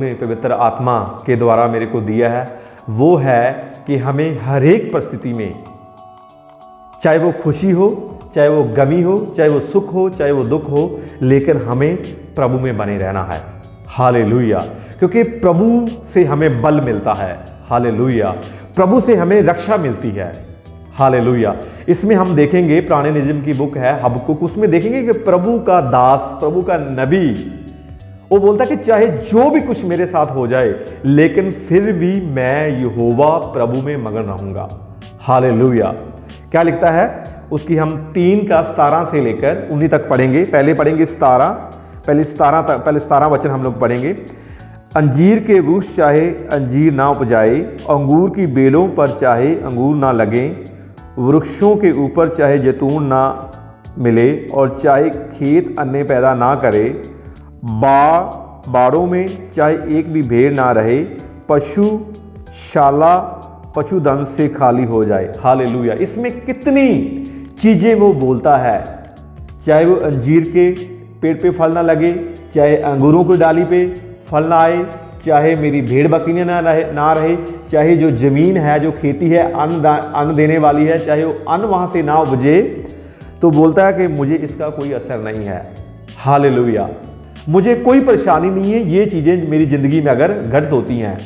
ने पवित्र आत्मा के द्वारा मेरे को दिया है वो है कि हमें हर एक परिस्थिति में, चाहे वो खुशी हो, चाहे वो गमी हो, चाहे वो सुख हो, चाहे वो दुख हो, लेकिन हमें प्रभु में बने रहना है। हालेलुया। क्योंकि प्रभु से हमें बल मिलता है। हालेलुया। प्रभु से हमें रक्षा मिलती है। हालेलुया। इसमें हम देखेंगे, पुराने नियम की बुक है हबक्कुक, उसमें देखेंगे कि प्रभु का दास, प्रभु का नबी, वो बोलता कि चाहे जो भी कुछ मेरे साथ हो जाए, लेकिन फिर भी मैं यहोवा प्रभु में मगन रहूंगा। हालेलुया। क्या लिखता है उसकी, हम 3:17 से लेकर 19 तक पढ़ेंगे। पहले पढ़ेंगे 17 वचन हम लोग पढ़ेंगे। अंजीर के वृक्ष चाहे अंजीर ना उपजाए, अंगूर की बेलों पर चाहे अंगूर ना लगे, वृक्षों के ऊपर चाहे जैतून ना मिले, और चाहे खेत अन्न पैदा ना करे, बाड़ों में चाहे एक भी भेड़ ना रहे, पशुशाला पशुधन से खाली हो जाए। हालेलुया। इसमें कितनी चीजें वो बोलता है, चाहे वो अंजीर के पेड़ पे फल ना लगे, चाहे अंगूरों की डाली पे फल ना आए, चाहे मेरी भेड़ बकरियां ना रहे, चाहे जो जमीन है, जो खेती है, अन्न देने वाली है, चाहे वो अन्न वहां से ना उपजे, तो बोलता है कि मुझे इसका कोई असर नहीं है। हालेलुया। मुझे कोई परेशानी नहीं है ये चीजें मेरी जिंदगी में अगर घटित होती हैं।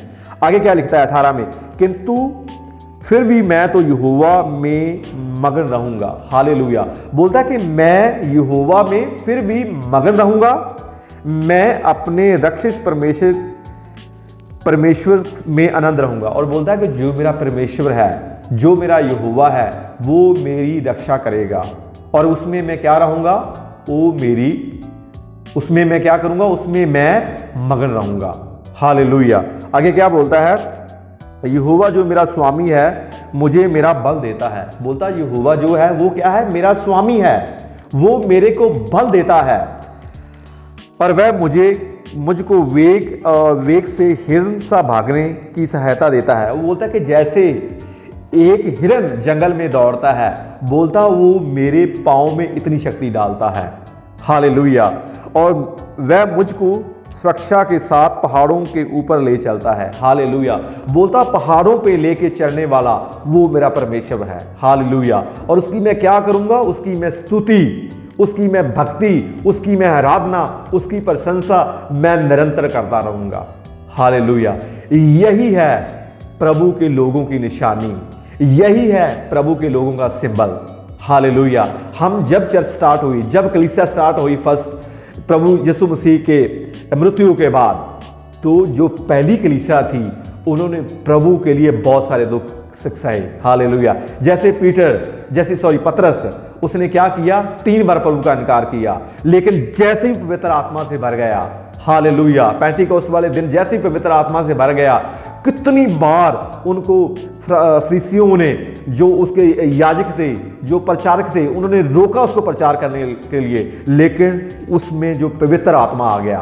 आगे क्या लिखता है 18 में, किंतु फिर भी मैं तो यहोवा में मगन रहूंगा। हालेलुया। बोलता है कि मैं यहोवा में फिर भी मगन रहूंगा, मैं अपने रक्षक परमेश्वर में आनंद रहूंगा। और बोलता है कि जो मेरा परमेश्वर है, जो मेरा यहोवा है, वो मेरी रक्षा करेगा, और उसमें मैं क्या रहूंगा, उसमें मैं क्या करूंगा, उसमें मैं मगन रहूंगा। हालेलुया। आगे क्या बोलता है, यहोवा जो मेरा स्वामी है मुझे मेरा बल देता है। बोलता है यहोवा जो है वो क्या है, मेरा स्वामी है, वो मेरे को बल देता है, और वह मुझको वेग से हिरण सा भागने की सहायता देता है। वो बोलता है कि जैसे एक हिरण जंगल में दौड़ता है, बोलता वो मेरे पांव में इतनी शक्ति डालता है। हालेलुया। और वह मुझको सुरक्षा के साथ पहाड़ों के ऊपर ले चलता है। हालेलुया। बोलता पहाड़ों पे लेके चढ़ने वाला वो मेरा परमेश्वर है। हालेलुया। और उसकी मैं क्या करूंगा, उसकी मैं स्तुति, उसकी मैं भक्ति, उसकी मैं आराधना, उसकी प्रशंसा मैं निरंतर करता रहूंगा। हालेलुया। यही है प्रभु के लोगों की निशानी, यही है प्रभु के लोगों का सिंबल। हालेलुया। हम जब चर्च स्टार्ट हुई, जब कलीसिया स्टार्ट हुई फर्स्ट प्रभु यीशु मसीह के मृत्यु के बाद, तो जो पहली कलीसिया थी उन्होंने प्रभु के लिए बहुत सारे दुख सहे। हालेलुया। जैसे पतरस, उसने क्या किया, 3 बार प्रभु का इनकार किया, लेकिन जैसे ही पवित्र आत्मा से भर गया, हालेलुया, पेंटिकोस्ट वाले दिन जैसे ही पवित्र आत्मा से भर गया, कितनी बार उनको फरीसियों ने, जो उसके याजक थे, जो प्रचारक थे, उन्होंने रोका उसको प्रचार करने के लिए, लेकिन उसमें जो पवित्र आत्मा आ गया,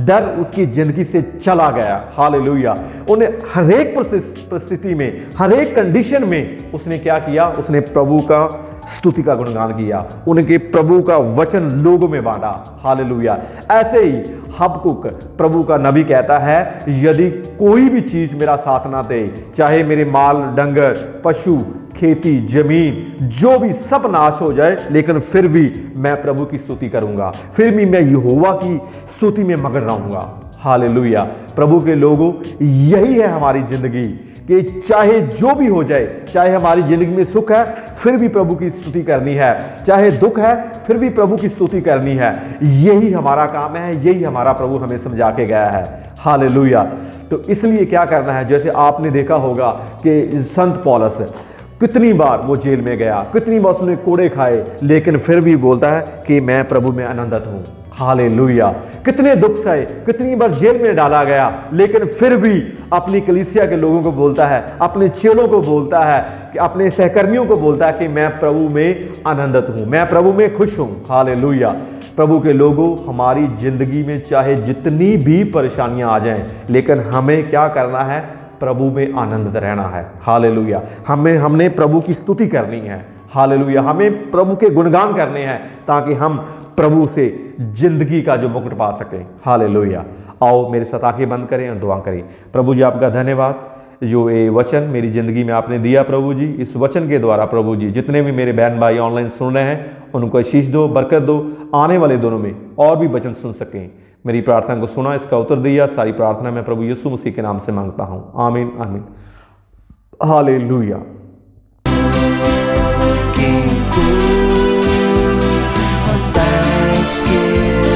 डर उसकी जिंदगी से चला गया। हालेलुया। उन्हें हर एक परिस्थिति में, हर एक कंडीशन में उसने क्या किया, उसने प्रभु का स्तुति का गुणगान किया, उनके प्रभु का वचन लोगों में बांटा। हालेलुया। ऐसे ही हबक्कुक प्रभु का नबी कहता है, यदि कोई भी चीज मेरा साथ ना दे, चाहे मेरे माल डंगर, पशु, खेती, जमीन, जो भी सब नाश हो जाए, लेकिन फिर भी मैं प्रभु की स्तुति करूंगा, फिर भी मैं यहोवा की स्तुति में मगन रहूंगा। हालेलुया। प्रभु के लोगों, यही है हमारी जिंदगी, कि चाहे जो भी हो जाए, चाहे हमारी जिंदगी में सुख है फिर भी प्रभु की स्तुति करनी है, चाहे दुख है फिर भी प्रभु की स्तुति करनी है। यही हमारा काम है, यही हमारा प्रभु हमें समझा के गया है। हालेलुया। तो इसलिए क्या करना है, जैसे आपने देखा होगा कि संत पौलुस कितनी बार वो जेल में गया, कितनी बार उसने कोड़े खाए, लेकिन फिर भी बोलता है कि मैं प्रभु में आनंदित हूं। हालेलुया। कितने दुख सहे, कितनी बार जेल में डाला गया, लेकिन फिर भी अपनी कलीसिया के लोगों को बोलता है, अपने चेलों को बोलता है, कि अपने सहकर्मियों को बोलता है कि मैं प्रभु में आनंदित हूं, मैं प्रभु में खुश हूं। हालेलुया। प्रभु के लोगों, हमारी जिंदगी में चाहे जितनी भी परेशानियां आ जाएं, लेकिन हमें क्या करना है, प्रभु में आनंदित रहना है। हालेलुया। हमने प्रभु की स्तुति करनी है। हालेलुया। हमें प्रभु के गुणगान करने हैं, ताकि हम प्रभु से जिंदगी का जो मुकुट पा सकें। हालेलुया। आओ मेरे साथ आंखें बंद करें और दुआ करें। प्रभु जी आपका धन्यवाद जो ये वचन मेरी ज़िंदगी में आपने दिया प्रभु जी। इस वचन के द्वारा प्रभु जी जितने भी मेरे बहन भाई ऑनलाइन सुन रहे हैं उनको आशीष दो, बरकत दो, आने वाले दिनों में और भी वचन सुन सकें। मेरी प्रार्थना को सुना, इसका उत्तर दिया। सारी प्रार्थना मैं प्रभु यीशु मसीह के नाम से मांगता हूँ, आमीन आमीन। हालेलुया। Thanksgiving.